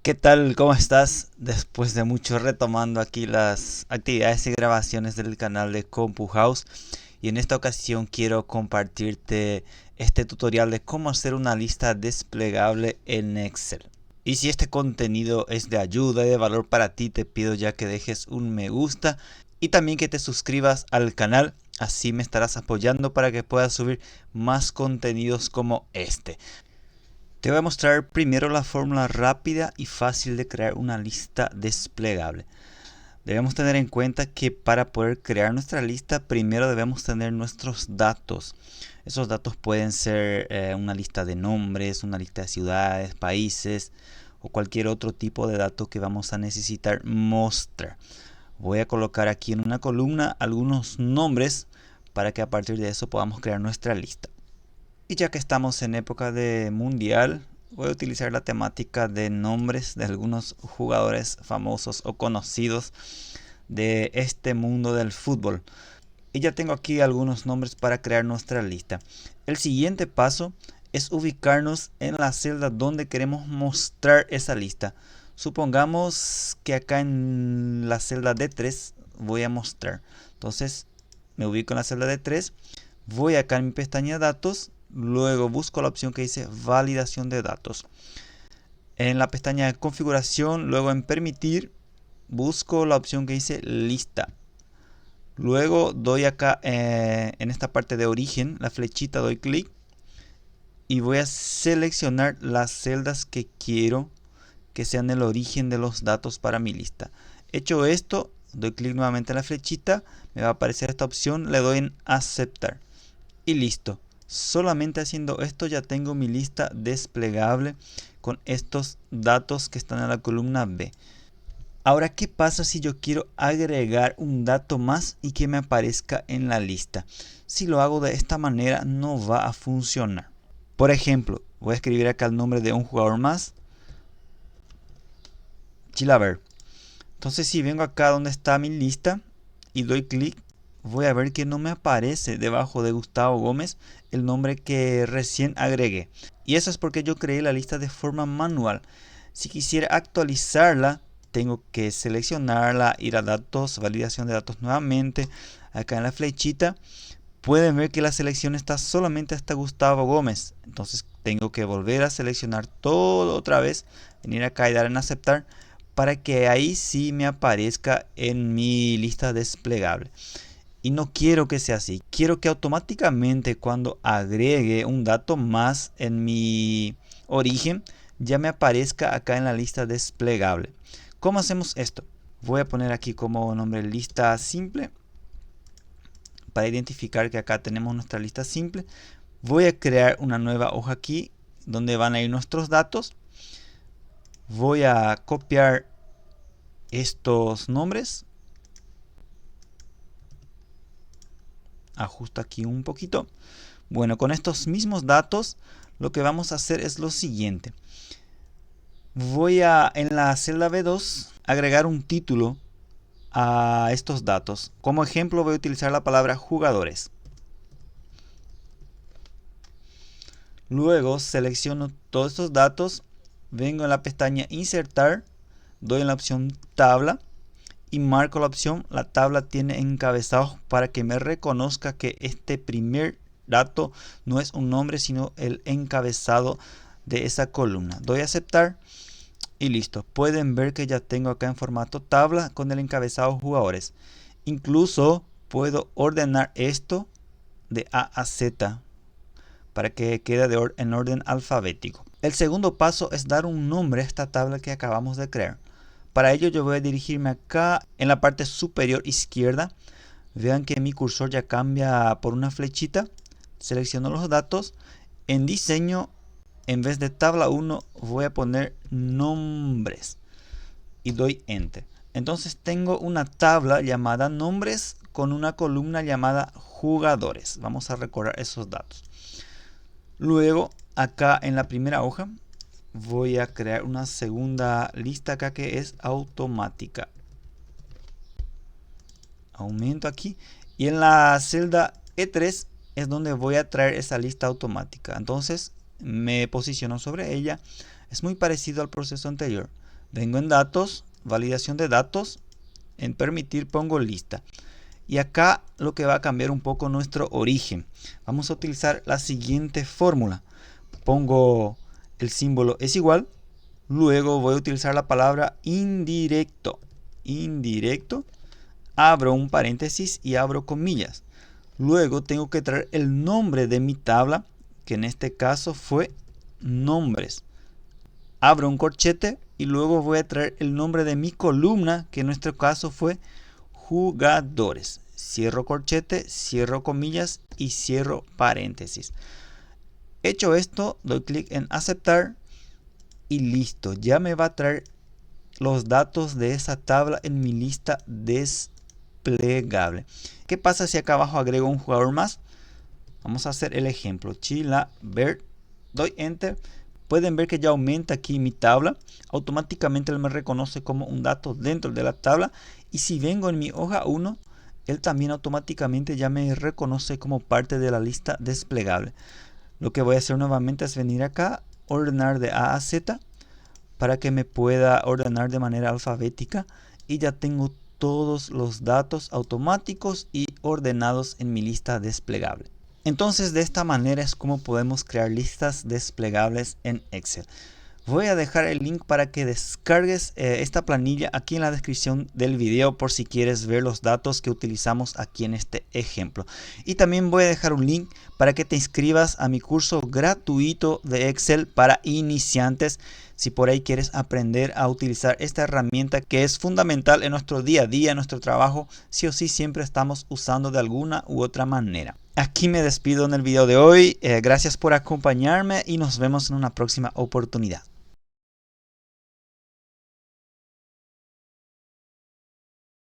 ¿Qué tal? ¿Cómo estás? Después de mucho retomando aquí las actividades y grabaciones del canal de Compu House, y en esta ocasión quiero compartirte este tutorial de cómo hacer una lista desplegable en Excel. Y si este contenido es de ayuda y de valor para ti, te pido ya que dejes un me gusta y también que te suscribas al canal, así me estarás apoyando para que puedas subir más contenidos como este. Te voy a mostrar primero la fórmula rápida y fácil de crear una lista desplegable. Debemos tener en cuenta que para poder crear nuestra lista, primero debemos tener nuestros datos. Esos datos pueden ser una lista de nombres, una lista de ciudades, países o cualquier otro tipo de dato que vamos a necesitar mostrar. Voy a colocar aquí en una columna algunos nombres para que a partir de eso podamos crear nuestra lista. Y ya que estamos en época de mundial, voy a utilizar la temática de nombres de algunos jugadores famosos o conocidos de este mundo del fútbol. Y ya tengo aquí algunos nombres para crear nuestra lista. El siguiente paso es ubicarnos en la celda donde queremos mostrar esa lista. Supongamos que acá en la celda D3 voy a mostrar. Entonces me ubico en la celda D3. Voy acá en mi pestaña datos, luego busco la opción que dice validación de datos. En la pestaña de configuración, luego en permitir, busco la opción que dice lista. Luego doy acá en esta parte de origen, la flechita, doy clic y voy a seleccionar las celdas que quiero que sean el origen de los datos para mi lista. Hecho esto, doy clic nuevamente en la flechita, me va a aparecer esta opción, le doy en aceptar. Y listo. Solamente haciendo esto ya tengo mi lista desplegable con estos datos que están en la columna B. Ahora, ¿qué pasa si yo quiero agregar un dato más y que me aparezca en la lista? Si lo hago de esta manera no va a funcionar. Por ejemplo, voy a escribir acá el nombre de un jugador más, Chilaver. Entonces si vengo acá donde está mi lista y doy clic, voy a ver que no me aparece debajo de Gustavo Gómez el nombre que recién agregué. Y eso es porque yo creé la lista de forma manual. Si quisiera actualizarla, tengo que seleccionarla, ir a datos, validación de datos nuevamente. Acá en la flechita pueden ver que la selección está solamente hasta Gustavo Gómez. Entonces tengo que volver a seleccionar todo otra vez, venir acá y dar en aceptar para que ahí sí me aparezca en mi lista desplegable. Y no quiero que sea así. Quiero que automáticamente cuando agregue un dato más en mi origen, ya me aparezca acá en la lista desplegable. ¿Cómo hacemos esto? Voy a poner aquí como nombre lista simple para identificar que acá tenemos nuestra lista simple. Voy a crear una nueva hoja aquí donde van a ir nuestros datos. Voy a copiar estos nombres. Ajusto aquí un poquito. Bueno, con estos mismos datos lo que vamos a hacer es lo siguiente. Voy a en la celda B2 agregar un título a estos datos. Como ejemplo voy a utilizar la palabra jugadores. Luego selecciono todos estos datos, vengo en la pestaña insertar, doy en la opción tabla y marco la opción la tabla tiene encabezados para que me reconozca que este primer dato no es un nombre sino el encabezado de esa columna. Doy a aceptar y listo. Pueden ver que ya tengo acá en formato tabla con el encabezado jugadores. Incluso puedo ordenar esto de A a Z para que quede en orden alfabético. El segundo paso es dar un nombre a esta tabla que acabamos de crear. Para ello yo voy a dirigirme acá en la parte superior izquierda. Vean que mi cursor ya cambia por una flechita. Selecciono los datos. En diseño, en vez de tabla 1, voy a poner nombres. Y doy enter. Entonces tengo una tabla llamada nombres con una columna llamada jugadores. Vamos a recordar esos datos. Luego, acá en la primera hoja, voy a crear una segunda lista acá que es automática. Aumento aquí. Y en la celda E3 es donde voy a traer esa lista automática. Entonces me posiciono sobre ella. Es muy parecido al proceso anterior. Vengo en datos, validación de datos, en permitir pongo lista. Y acá lo que va a cambiar un poco nuestro origen. Vamos a utilizar la siguiente fórmula. Pongo el símbolo es igual. Luego voy a utilizar la palabra indirecto. Indirecto. Abro un paréntesis y abro comillas. Luego tengo que traer el nombre de mi tabla, que en este caso fue nombres. Abro un corchete y luego voy a traer el nombre de mi columna, que en nuestro caso fue jugadores. Cierro corchete, cierro comillas y cierro paréntesis. Hecho esto, doy clic en aceptar y listo. Ya me va a traer los datos de esa tabla en mi lista desplegable. ¿Qué pasa si acá abajo agrego un jugador más? Vamos a hacer el ejemplo. Chilavert. Doy enter. Pueden ver que ya aumenta aquí mi tabla. Automáticamente él me reconoce como un dato dentro de la tabla. Y si vengo en mi hoja 1, él también automáticamente ya me reconoce como parte de la lista desplegable. Lo que voy a hacer nuevamente es venir acá, ordenar de A a Z, para que me pueda ordenar de manera alfabética. Y ya tengo todos los datos automáticos y ordenados en mi lista desplegable. Entonces, de esta manera es como podemos crear listas desplegables en Excel. Voy a dejar el link para que descargues esta planilla aquí en la descripción del video por si quieres ver los datos que utilizamos aquí en este ejemplo. Y también voy a dejar un link para que te inscribas a mi curso gratuito de Excel para iniciantes. Si por ahí quieres aprender a utilizar esta herramienta que es fundamental en nuestro día a día, en nuestro trabajo, sí o sí siempre estamos usando de alguna u otra manera. Aquí me despido en el video de hoy. Gracias por acompañarme y nos vemos en una próxima oportunidad.